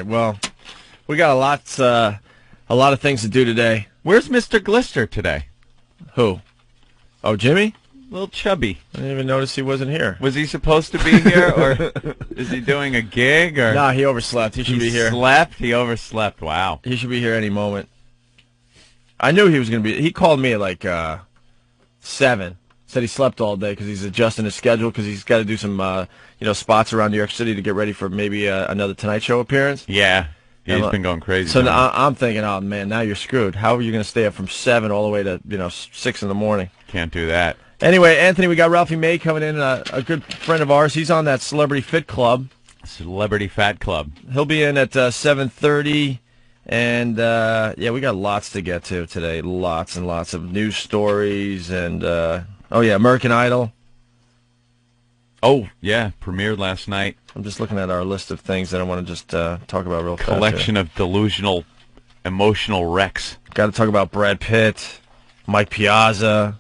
right. Well, we got a lot of things to do today. Where's Mr. Glister today? Who? Oh, Jimmy? A little chubby. I didn't even notice he wasn't here. Was he supposed to be here, or is he doing a gig? Or Nah, he overslept. He should be here. He overslept. Wow. He should be here any moment. I knew he was going to be. He called me at like 7. Said he slept all day because he's adjusting his schedule because he's got to do some spots around New York City to get ready for maybe another Tonight Show appearance. Yeah. He's been going crazy. So I'm thinking, oh, man, now you're screwed. How are you going to stay up from 7 all the way to 6 in the morning? Can't do that. Anyway, Anthony, we got Ralphie May coming in, a good friend of ours. He's on that Celebrity Fit Club. Celebrity Fat Club. He'll be in at 7:30, and we got lots to get to today. Lots and lots of news stories, and American Idol. Oh, yeah, premiered last night. I'm just looking at our list of things that I want to just talk about real fast. Collection of delusional, emotional wrecks. Got to talk about Brad Pitt, Mike Piazza.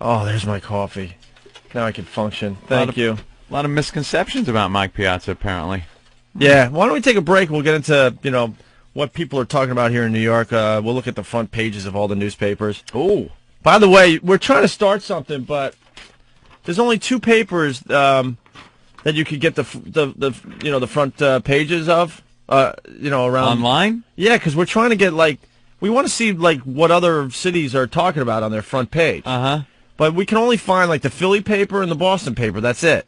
Oh, there's my coffee. Now I can function. Thank you. A lot of misconceptions about Mike Piazza, apparently. Yeah. Why don't we take a break? We'll get into, what people are talking about here in New York. We'll look at the front pages of all the newspapers. Oh. By the way, we're trying to start something, but there's only 2 papers that you could get the front pages of, around. Online? Yeah, because we're trying to get, we want to see, what other cities are talking about on their front page. Uh-huh. But we can only find, the Philly paper and the Boston paper. That's it.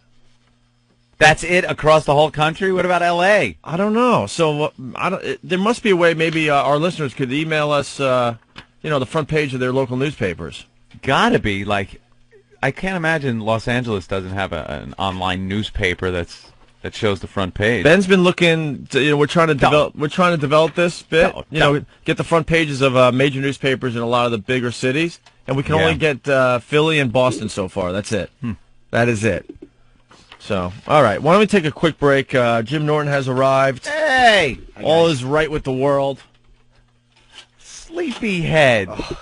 That's it across the whole country? What about L.A.? I don't know. So there must be a way maybe our listeners could email us, the front page of their local newspapers. Gotta be. I can't imagine Los Angeles doesn't have an online newspaper that shows the front page. Ben's been looking. We're trying to develop this bit. Get the front pages of major newspapers in a lot of the bigger cities, and we can only get Philly and Boston so far. That's it. That is it. So, all right. Why don't we take a quick break? Jim Norton has arrived. Hey, all is right with the world. Sleepyhead. Oh.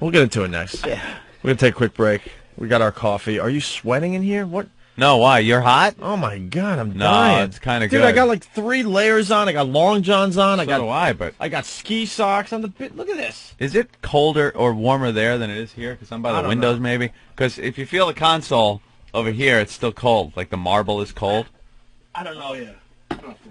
We'll get into it next. Yeah. We're gonna take a quick break. We got our coffee. Are you sweating in here? What? No, why? You're hot? Oh, my God, I'm dying. No, it's kind of good. Dude, I got 3 layers on. I got long johns on. So do I, but I got ski socks on the bit. Look at this. Is it colder or warmer there than it is here? Because I'm by the windows, maybe? Because if you feel the console over here, it's still cold. The marble is cold. I don't know yet.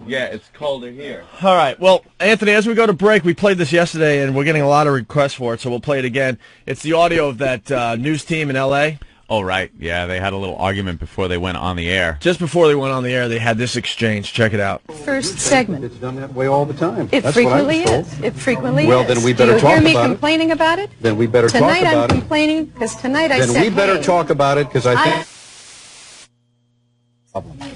Yeah, it's colder here. All right. Well, Anthony, as we go to break, we played this yesterday, and we're getting a lot of requests for it, so we'll play it again. It's the audio of that news team in L.A. Oh, right. Yeah, they had a little argument before they went on the air. Just before they went on the air, they had this exchange. Check it out. First segment. It's done that way all the time. It frequently is. It frequently is. Well, then we better talk about it. Do you hear me complaining about it? Then we better talk about it. Tonight I'm complaining because tonight I said, then we better talk about it because I think...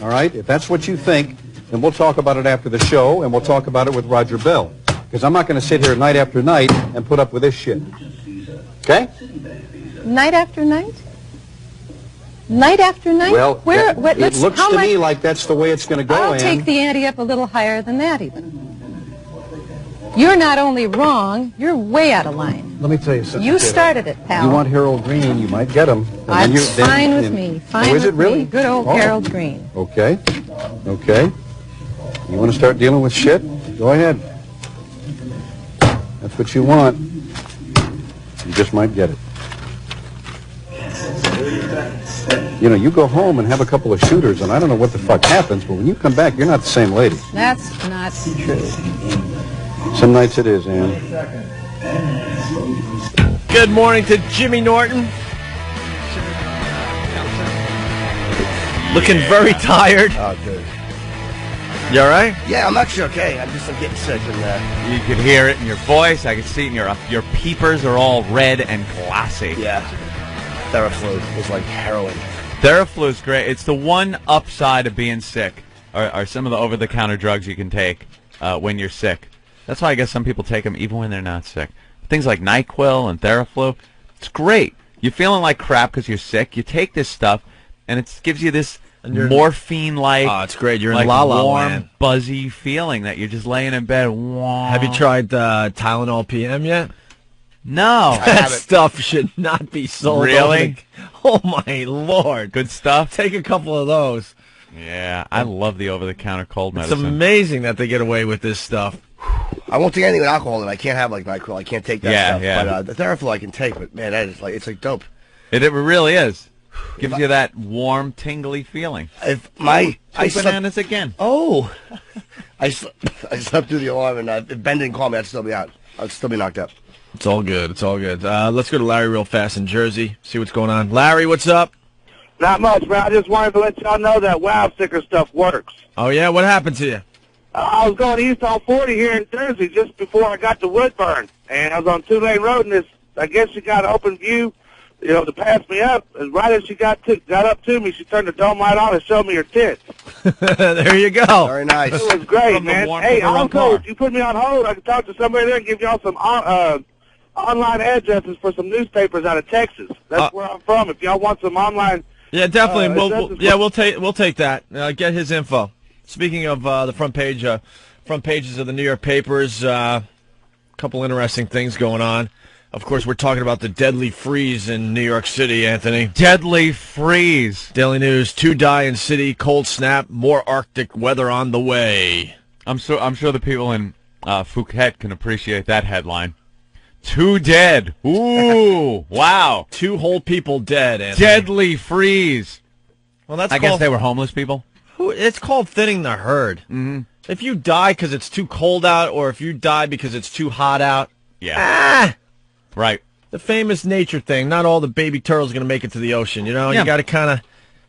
All right? If that's what you think, then we'll talk about it after the show, and we'll talk about it with Roger Bell. Because I'm not going to sit here night after night and put up with this shit. Okay? Night after night? Night after night? Well, it looks to me like that's the way it's going to go, I'll take the ante up a little higher than that, even. You're not only wrong, you're way out of line. Let me tell you something. You started it, pal. You want Harold Green, you might get him. That's fine with me. Fine is it really? Me. Good old Harold Green. Okay. Okay. You want to start dealing with shit? Go ahead. That's what you want. You just might get it. You go home and have a couple of shooters, and I don't know what the fuck happens, but when you come back, you're not the same lady. That's not true. Some nights it is, Ann. Good morning to Jimmy Norton. Looking very tired. Oh, dude. You all right? Yeah, I'm actually okay. I'm getting sick. And you could hear it in your voice. I could see it in your peepers are all red and glassy. Yeah. Theraflu was like heroin. Theraflu is great. It's the one upside of being sick, are some of the over-the-counter drugs you can take when you're sick. That's why I guess some people take them even when they're not sick. Things like NyQuil and Theraflu, it's great. You're feeling like crap because you're sick. You take this stuff, and it gives you this morphine-like, oh, it's great. You're in La La warm, Land. buzzy feeling that you're just laying in bed. Have you tried Tylenol PM yet? No. That stuff should not be sold. Really? Oh, my Lord. Good stuff? Take a couple of those. Yeah, I love the over-the-counter cold medicine. It's amazing that they get away with this stuff. I won't take anything with alcohol, and I can't have like NyQuil. I can't take that stuff. Yeah. But the Theraflu I can take. But man, that is it's like dope. It really is. Gives you that warm, tingly feeling. I bananas again. Oh, I slept through the alarm, and if Ben didn't call me, I'd still be out. I'd still be knocked up. It's all good. It's all good. Let's go to Larry real fast in Jersey. See what's going on. Larry, what's up? Not much, man. I just wanted to let y'all know that Wow sticker stuff works. Oh, yeah? What happened to you? I was going east on 40 here in Jersey just before I got to Woodburn. And I was on 2-lane road, and I guess she got an open view, to pass me up. And right as she got up to me, she turned the dome light on and showed me her tits. There you go. Very nice. It was great, man. Hey, also, car. if you put me on hold, I can talk to somebody there and give y'all some online addresses for some newspapers out of Texas. That's where I'm from. If y'all want some online... Yeah, definitely. We'll take that. Get his info. Speaking of the front pages of the New York papers, a couple interesting things going on. Of course, we're talking about the deadly freeze in New York City, Anthony. Deadly freeze. Daily News: 2 die in city, cold snap, more Arctic weather on the way. I'm sure the people in Phuket can appreciate that headline. 2 dead. Ooh, wow. 2 whole people dead, Anthony. Deadly freeze. Well, I guess they were homeless people. It's called thinning the herd. Mm-hmm. If you die because it's too cold out, or if you die because it's too hot out, Right. The famous nature thing. Not all the baby turtles are going to make it to the ocean. You got to kind of.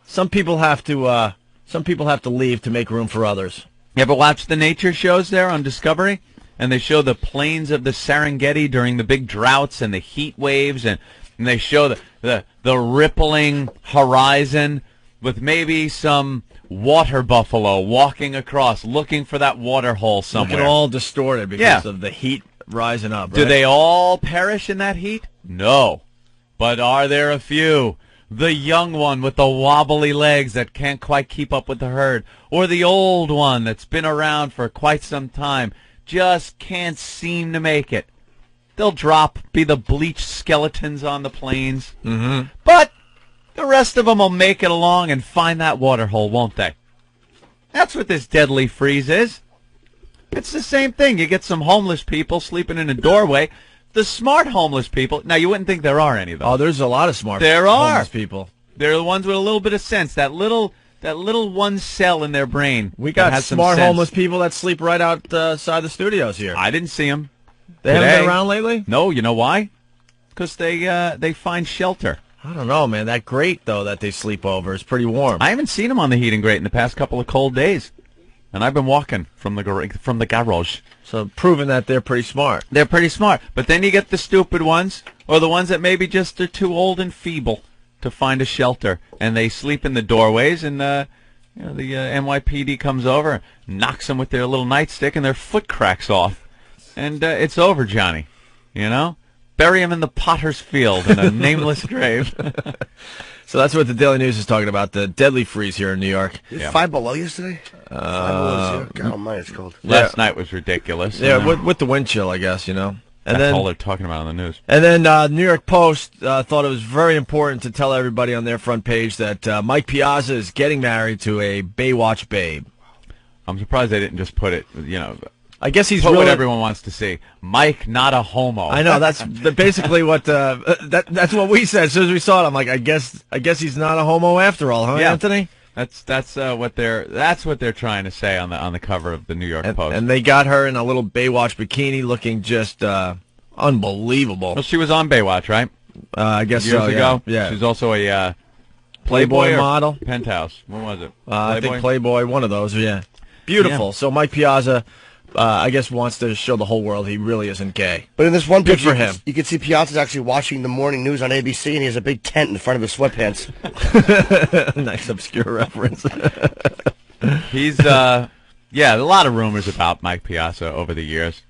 Some people have to leave to make room for others. You ever watch the nature shows there on Discovery? And they show the plains of the Serengeti during the big droughts and the heat waves, and they show the rippling horizon with maybe some water buffalo walking across, looking for that water hole somewhere. Looking all distorted because of the heat rising up. Right? Do they all perish in that heat? No. But are there a few? The young one with the wobbly legs that can't quite keep up with the herd, or the old one that's been around for quite some time, just can't seem to make it. They'll be the bleached skeletons on the plains. Mm-hmm. But the rest of them will make it along and find that water hole, won't they? That's what this deadly freeze is. It's the same thing. You get some homeless people sleeping in a doorway. The smart homeless people. Now, you wouldn't think there are any of them. Oh, there's a lot of smart homeless people. They're the ones with a little bit of sense. That little one cell in their brain. We got smart homeless people that sleep right outside the studios here. I didn't see them. They haven't been around lately? No, you know why? Because they find shelter. I don't know, man. That grate, though, that they sleep over is pretty warm. I haven't seen them on the heating grate in the past couple of cold days. And I've been walking from the garage. So proving that they're pretty smart. They're pretty smart. But then you get the stupid ones, or the ones that maybe just are too old and feeble to find a shelter. And they sleep in the doorways, and the NYPD comes over, knocks them with their little nightstick, and their foot cracks off. And it's over, Johnny. Bury him in the potter's field in a nameless grave. So that's what the Daily News is talking about, the deadly freeze here in New York. Is it 5 below yesterday? 5 below. God almighty, it's cold. Last night was ridiculous. Yeah, with the wind chill, I guess, And that's all they're talking about on the news. And then New York Post thought it was very important to tell everybody on their front page that Mike Piazza is getting married to a Baywatch babe. I'm surprised they didn't just put it, I guess he's put really what everyone wants to see. Mike, not a homo. I know that's basically what that's what we said as soon as we saw it. I'm like, I guess he's not a homo after all, huh, Anthony? That's what they're trying to say on the cover of the New York Post. And they got her in a little Baywatch bikini, looking just unbelievable. Well, she was on Baywatch, right? I guess years ago. Yeah, she's also a Playboy model. Penthouse. What was it? I think Playboy, one of those. Yeah, beautiful. Yeah. So Mike Piazza, I guess, wants to show the whole world he really isn't gay. But in this one picture, for him. You can see Piazza's actually watching the morning news on ABC, and he has a big tent in front of his sweatpants. Nice obscure reference. He's a lot of rumors about Mike Piazza over the years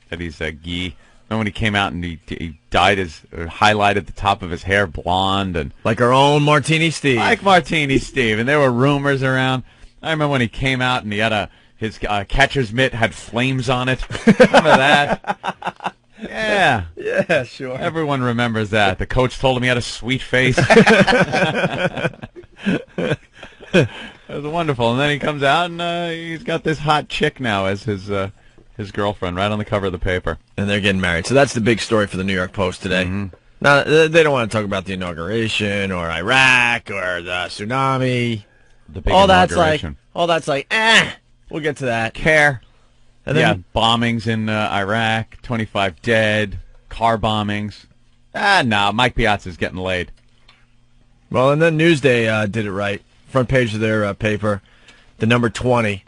that he's a gay. Remember when he came out and he highlighted the top of his hair blonde, and like our own Martini Steve. Like Martini Steve, and there were rumors around. I remember when he came out and he had his catcher's mitt had flames on it. Remember that? Yeah. Yeah, sure. Everyone remembers that. The coach told him he had a sweet face. It was was wonderful. And then he comes out, and he's got this hot chick now as his girlfriend, right on the cover of the paper. And they're getting married. So that's the big story for the New York Post today. Now, they don't want to talk about the inauguration or Iraq or the tsunami. The big inauguration. All that's like, we'll get to that. Care. And then, bombings in Iraq, 25 dead, car bombings. Mike Piazza's getting laid. Well, and then Newsday did it right. Front page of their paper, the number 20,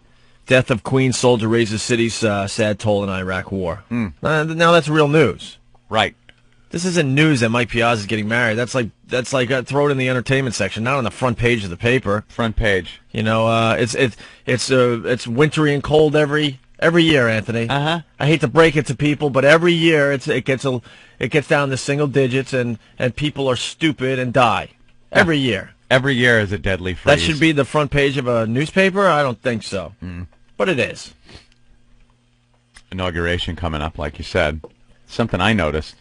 death of Queen soldier raises city's sad toll in Iraq war. Now that's real news. Right. This isn't news that Mike Piazza's getting married. That's like throw it in the entertainment section, not on the front page of the paper. Front page. You know, it's wintry and cold every year, Anthony. I hate to break it to people, but every year it gets down to single digits, and people are stupid and die every year. Every year is a deadly freeze. That should be the front page of a newspaper? I don't think so, but it is. Inauguration coming up, like you said. Something I noticed.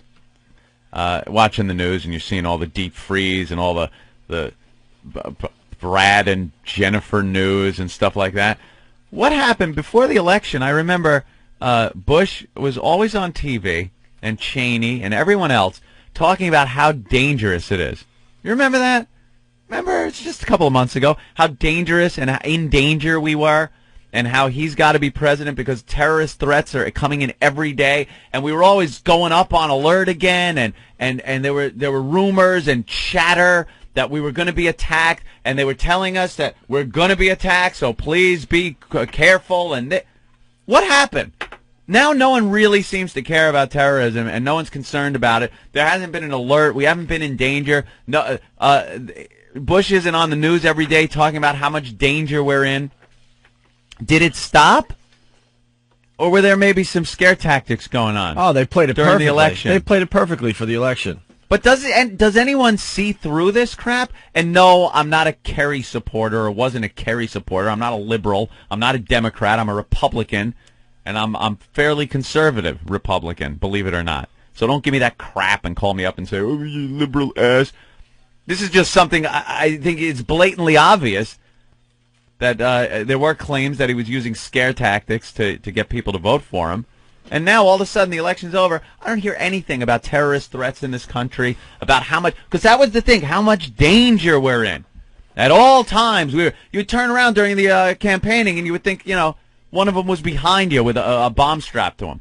Watching the news, and you're seeing all the deep freeze and all the Brad and Jennifer news and stuff like that. What happened before the election? I remember Bush was always on TV, and Cheney and everyone else talking about how dangerous it is. You remember that? Remember, it's just a couple of months ago, how dangerous and how in danger we were, and how he's got to be president because terrorist threats are coming in every day, and we were always going up on alert again, and there were rumors and chatter that we were going to be attacked, and they were telling us that we're going to be attacked, so please be careful. And what happened? Now no one really seems to care about terrorism, and no one's concerned about it. There hasn't been an alert. We haven't been in danger. No, Bush isn't on the news every day talking about how much danger we're in. Did it stop? Or were there maybe some scare tactics going on? Oh, they played it during perfectly. The election. They played it perfectly for the election. But does anyone see through this crap? And no, I'm not a Kerry supporter, or wasn't a Kerry supporter. I'm not a liberal. I'm not a Democrat. I'm a Republican, and I'm fairly conservative Republican, believe it or not. So don't give me that crap and call me up and say, "Oh, you liberal ass." This is just something I think it's blatantly obvious that there were claims that he was using scare tactics to get people to vote for him. And now, all of a sudden, the election's over. I don't hear anything about terrorist threats in this country, about how much, because that was the thing, how much danger we're in. At all times, you would turn around during the campaigning, and you would think, one of them was behind you with a bomb strapped to him.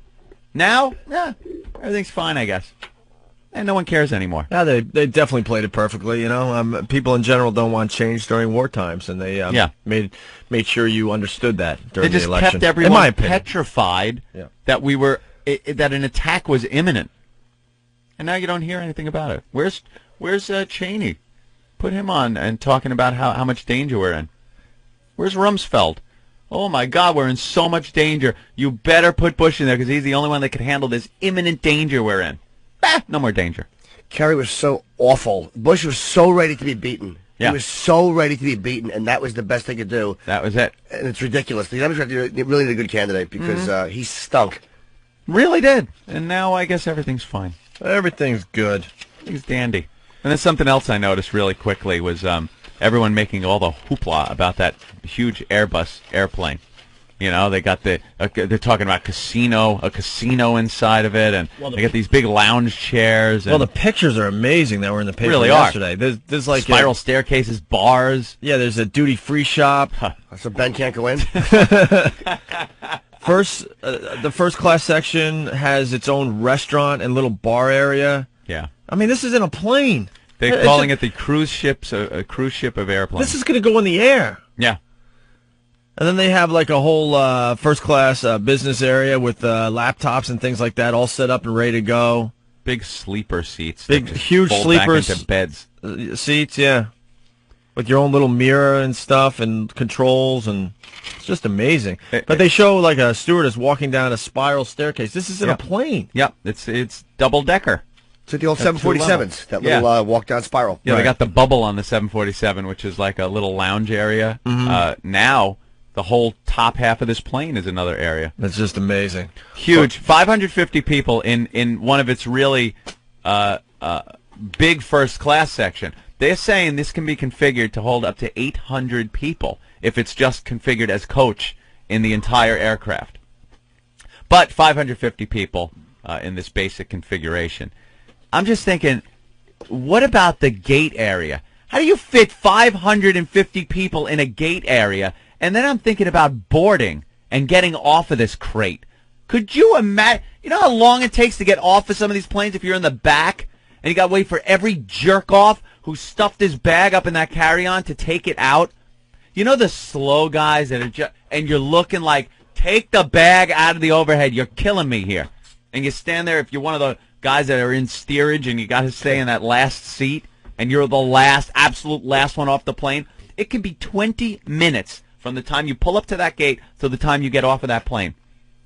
Now, everything's fine, I guess. And no one cares anymore. Yeah, they definitely played it perfectly. People in general don't want change during war times, and they made sure you understood that during the election. They just kept everyone petrified that that an attack was imminent, and now you don't hear anything about it. Where's Cheney? Put him on and talking about how much danger we're in. Where's Rumsfeld? Oh my God, we're in so much danger. You better put Bush in there because he's the only one that can handle this imminent danger we're in. No more danger. Kerry was so awful. Bush was so ready to be beaten. Yeah. He was so ready to be beaten, and that was the best they could do. That was it. And it's ridiculous. The Democrats really need a good candidate because he stunk. Really did. And now I guess everything's fine. Everything's good. Everything's dandy. And then something else I noticed really quickly was everyone making all the hoopla about that huge Airbus airplane. They got they're talking about a casino inside of it, and they got these big lounge chairs. And the pictures are amazing that were in the paper really yesterday. There's like spiral staircases, bars. Yeah, there's a duty-free shop. So Ben can't go in? The first class section has its own restaurant and little bar area. Yeah. I mean, this is in a plane. They're calling it the cruise ships, a cruise ship of airplanes. This is going to go in the air. Yeah. And then they have like a whole first-class business area with laptops and things like that all set up and ready to go. Big sleeper seats. Big, huge sleeper beds. Seats, yeah. With your own little mirror and stuff and controls, and it's just amazing. But they show like a stewardess walking down a spiral staircase. This is in a plane. Yep, it's double-decker. It's like the old 747s, that little walk-down spiral. Yeah, They got the bubble on the 747, which is like a little lounge area. Now, the whole top half of this plane is another area. It's just amazing. Huge. 550 people in one of its really big first-class section. They're saying this can be configured to hold up to 800 people if it's just configured as coach in the entire aircraft. But 550 people in this basic configuration. I'm just thinking, what about the gate area? How do you fit 550 people in a gate area? And then I'm thinking about boarding and getting off of this crate. Could you imagine? You know how long it takes to get off of some of these planes if you're in the back? And you got to wait for every jerk-off who stuffed his bag up in that carry-on to take it out? You know the slow guys that are just... And you're looking like, take the bag out of the overhead. You're killing me here. And you stand there, if you're one of the guys that are in steerage and you got to stay in that last seat, and you're the absolute last one off the plane, it can be 20 minutes from the time you pull up to that gate to the time you get off of that plane.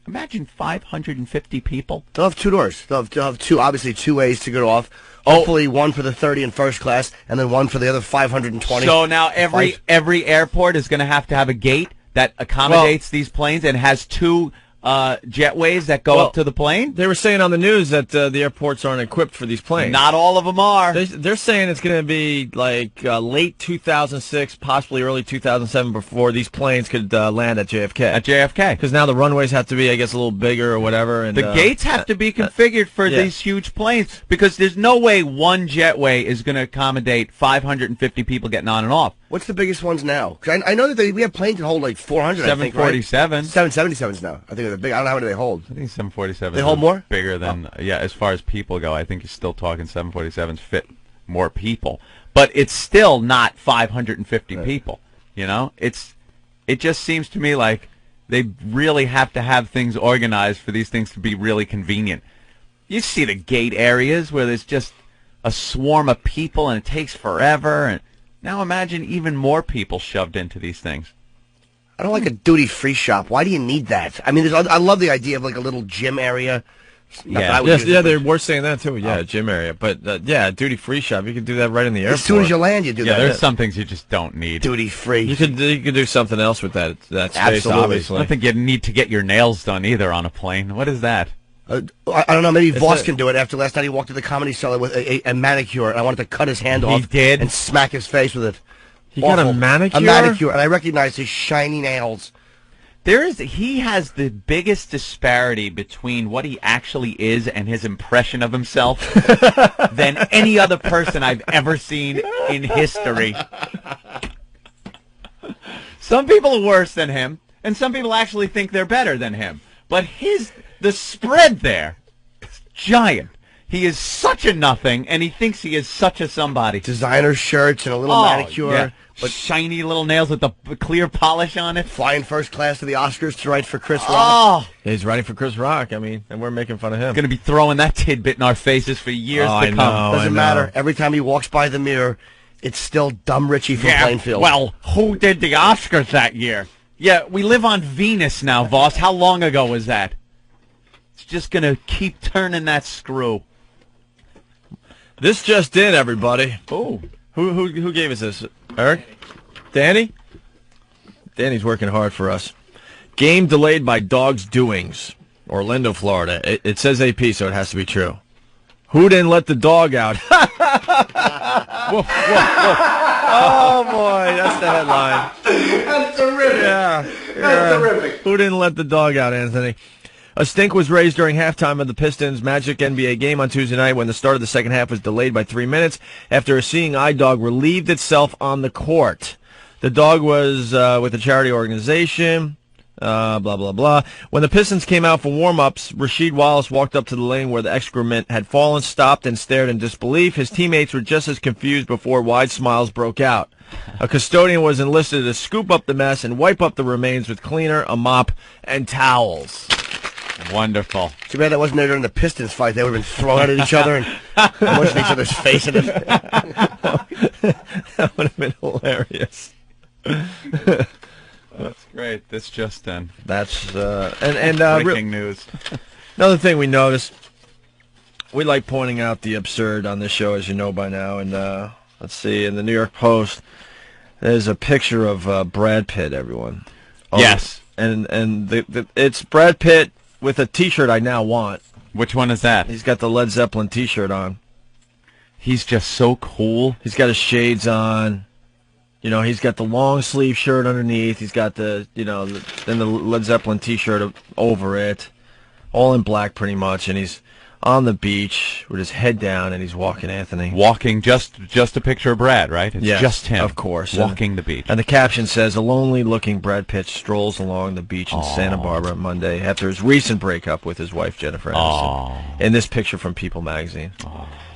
Imagine 550 people. They'll have two doors. They'll have obviously two ways to get off. Hopefully one for the 30 in first class, and then one for the other 520. So now every airport is going to have a gate that accommodates these planes and has two jetways that go up to the plane? They were saying on the news that the airports aren't equipped for these planes. Not all of them are. They're saying it's going to be like late 2006, possibly early 2007 before these planes could land at JFK. At JFK. Because now the runways have to be, I guess, a little bigger or whatever. And the gates have to be configured for these huge planes because there's no way one jetway is going to accommodate 550 people getting on and off. What's the biggest ones now? Because I know that we have planes that hold like 400, 747. I think, right? 777s now. I think they're big. I don't know how many they hold. I think 747s they hold more? Bigger than, as far as people go. I think you're still talking 747s fit more people. But it's still not 550 people, you know? It just seems to me like they really have to have things organized for these things to be really convenient. You see the gate areas where there's just a swarm of people and it takes forever, and now imagine even more people shoved into these things. I don't like a duty-free shop. Why do you need that? I mean, I love the idea of like a little gym area. They were saying that too. Yeah, gym area. But a duty-free shop. You could do that right in the airport. As soon as you land, you do that. Yeah, there's some things you just don't need. Duty-free. You could do something else with that space. Absolutely. Obviously. I don't think you need to get your nails done either on a plane. What is that? I don't know. Maybe Voss can do it. After last night, he walked to the Comedy Cellar with a manicure, and I wanted to cut his hand off. He did? And smack his face with it. He got a manicure? A manicure, and I recognized his shiny nails. He has the biggest disparity between what he actually is and his impression of himself than any other person I've ever seen in history. Some people are worse than him, and some people actually think they're better than him. But the spread there is giant. He is such a nothing, and he thinks he is such a somebody. Designer shirts and a little manicure. Yeah. But shiny little nails with the clear polish on it. Flying first class to the Oscars to write for Chris Rock. Oh. He's writing for Chris Rock. I mean, and we're making fun of him. Going to be throwing that tidbit in our faces for years to come. Doesn't matter. Every time he walks by the mirror, it's still Dumb Richie from Plainfield. Well, who did the Oscars that year? Yeah, we live on Venus now, Voss. How long ago was that? It's just going to keep turning that screw. This just in, everybody. Oh. Who gave us this? Eric? Danny? Danny's working hard for us. Game delayed by dog's doings. Orlando, Florida. It says AP, so it has to be true. Who didn't let the dog out? Woof, woof, woof. Oh, boy, that's the headline. That's terrific. That's terrific. Who didn't let the dog out, Anthony? A stink was raised during halftime of the Pistons' Magic NBA game on Tuesday night when the start of the second half was delayed by 3 minutes after a seeing eye dog relieved itself on the court. The dog was with a charity organization, blah, blah, blah. When the Pistons came out for warm-ups, Rasheed Wallace walked up to the lane where the excrement had fallen, stopped, and stared in disbelief. His teammates were just as confused before wide smiles broke out. A custodian was enlisted to scoop up the mess and wipe up the remains with cleaner, a mop, and towels. Wonderful. Too bad that wasn't there during the Pistons fight. They would have been throwing at each other and mushing each other's face in it. That would have been hilarious. That's great. This just in. That's breaking news. Another thing we noticed, we like pointing out the absurd on this show, as you know by now. And let's see, in the New York Post, there's a picture of Brad Pitt. Everyone. Yes. And it's Brad Pitt with a T-shirt I now want. Which one is that? He's got the Led Zeppelin T-shirt on. He's just so cool. He's got his shades on. You know, he's got the long sleeve shirt underneath. He's got the, then the Led Zeppelin T-shirt over it, all in black pretty much, and he's on the beach with his head down, and he's walking Anthony. Walking, just a picture of Brad, right? It's just him. Of course. Walking the beach. And the caption says, a lonely-looking Brad Pitt strolls along the beach in Santa Barbara Monday after his recent breakup with his wife, Jennifer Aniston. In this picture from People magazine.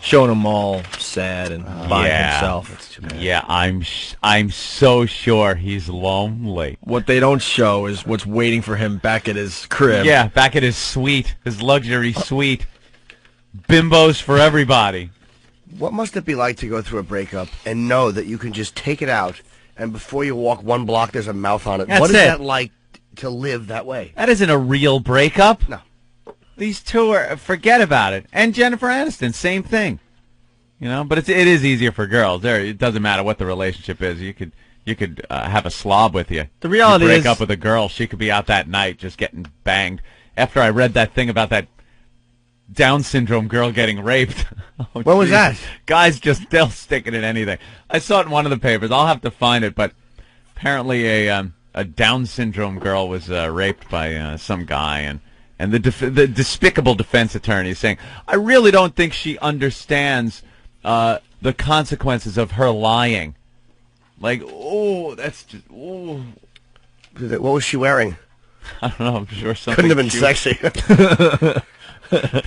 Showing him all sad and by himself. Yeah, I'm so sure he's lonely. What they don't show is what's waiting for him back at his crib. Yeah, back at his suite, his luxury suite. Bimbos for everybody. What must it be like to go through a breakup and know that you can just take it out, and before you walk 1 block, there's a mouth on it? What is that like to live that way? That isn't a real breakup. No. These two forget about it. And Jennifer Aniston, same thing. But it is easier for girls. It doesn't matter what the relationship is. You could have a slob with you. The reality you is, break up with a girl, she could be out that night just getting banged. After I read that thing about that Down syndrome girl getting raped. What was that? Guys they'll stick it in anything. I saw it in one of the papers. I'll have to find it, but apparently a Down syndrome girl was raped by some guy, and the despicable defense attorney is saying, I really don't think she understands the consequences of her lying. Like, that's just, What was she wearing? I don't know. I'm sure something couldn't have been cute. sexy.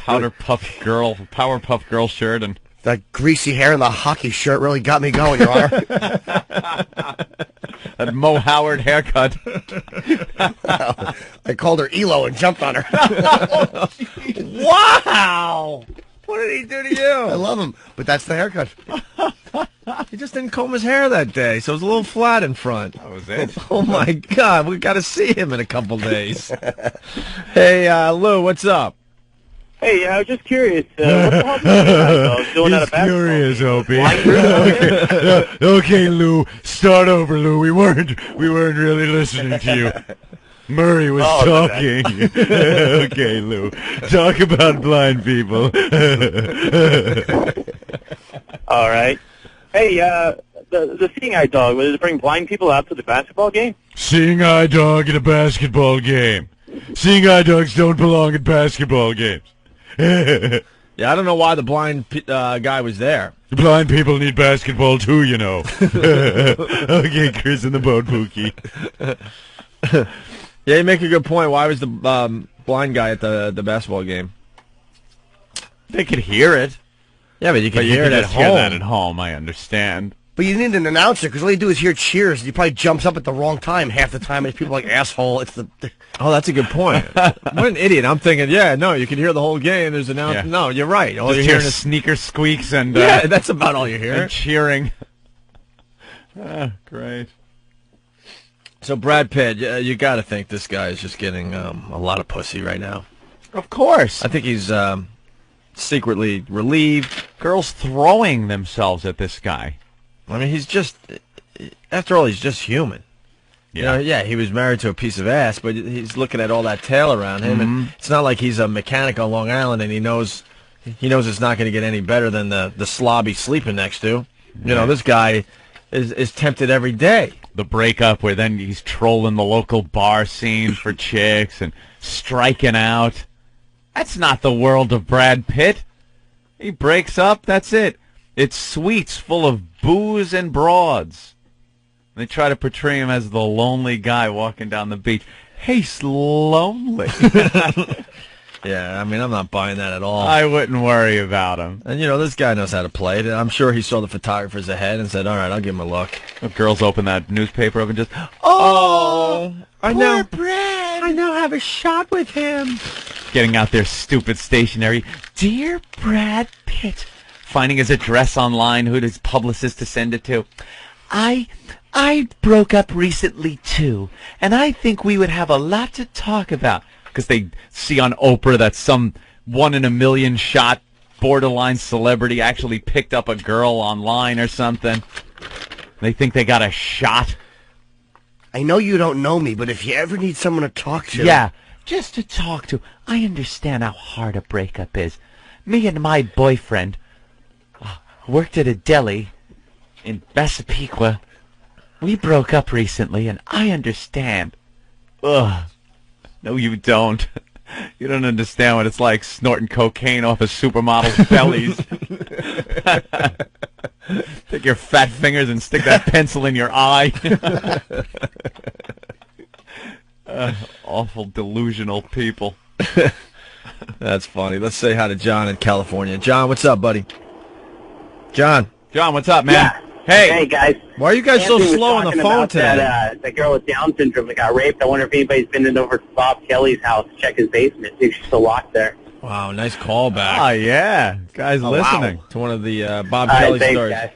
Powerpuff Girl shirt, and that greasy hair and the hockey shirt really got me going, Your Honor. That Mo Howard haircut. I called her Elo and jumped on her. wow! What did he do to you? I love him, but that's the haircut. He just didn't comb his hair that day, so it was a little flat in front. That was it. Oh, my God. We got to see him in a couple days. Hey, Lou, what's up? Hey, I was just curious. What the hell is he doing at a basketball curious, game? Opie. Okay, Lou. Start over, Lou. We weren't really listening to you. Murray was talking. Okay, Lou. Talk about blind people. All right. Hey, the seeing eye dog, does it bring blind people out to the basketball game? Seeing eye dog at a basketball game. Seeing eye dogs don't belong at basketball games. Yeah, I don't know why the blind guy was there. The blind people need basketball too, you know. Okay, Chris in the boat, Pookie. Yeah, you make a good point. Why was the blind guy at the basketball game? They could hear it. Yeah, but you can hear it at home. Hear that at home, I understand. But you need an announcer, because all you do is hear cheers, and he probably jumps up at the wrong time half the time, and people like, asshole, it's the... Oh, that's a good point. What an idiot. I'm thinking, you can hear the whole game. There's announcement. Yeah. No, you're right. All you're hearing is sneaker squeaks and... yeah, that's about all you hear. And cheering. Great. So, Brad Pitt, you got to think this guy is just getting a lot of pussy right now. Of course. I think he's secretly relieved. Girls throwing themselves at this guy. I mean, he's just... After all, he's just human. Yeah. He was married to a piece of ass, but he's looking at all that tail around him, and it's not like he's a mechanic on Long Island, and he knows it's not going to get any better than the slob he's sleeping next to. You know, this guy is tempted every day. The breakup where then he's trolling the local bar scene for chicks and striking out. That's not the world of Brad Pitt. He breaks up, that's it. It's suites full of booze and broads. They try to portray him as the lonely guy walking down the beach. He's lonely. Yeah, I mean, I'm not buying that at all. I wouldn't worry about him. And, this guy knows how to play it. I'm sure he saw the photographers ahead and said, all right, I'll give him a look. The girls open that newspaper up and just, poor Brad. I now have a shot with him. Getting out their stupid stationery. Dear Brad Pitt. Finding his address online, who his publicist to send it to. I broke up recently, too, and I think we would have a lot to talk about. Because they see on Oprah that some 1 in a million shot borderline celebrity actually picked up a girl online or something. They think they got a shot. I know you don't know me, but if you ever need someone to talk to... Yeah, just to talk to. I understand how hard a breakup is. Me and my boyfriend... worked at a deli in Massapequa. We broke up recently, and I understand. Ugh. No, you don't. You don't understand what it's like snorting cocaine off of supermodels' bellies. Take your fat fingers and stick that pencil in your eye. Awful delusional people. That's funny. Let's say hi to John in California. John, what's up, buddy? John, what's up, man? Yeah. Hey, guys. Why are you guys Anthony so slow on the phone today? That girl with Down syndrome that got raped. I wonder if anybody's been over to Bob Kelly's house to check his basement. See if she's still locked there. Wow, nice callback. Oh, yeah. Guy's listening. To one of the Bob Kelly thanks, stories. Guys.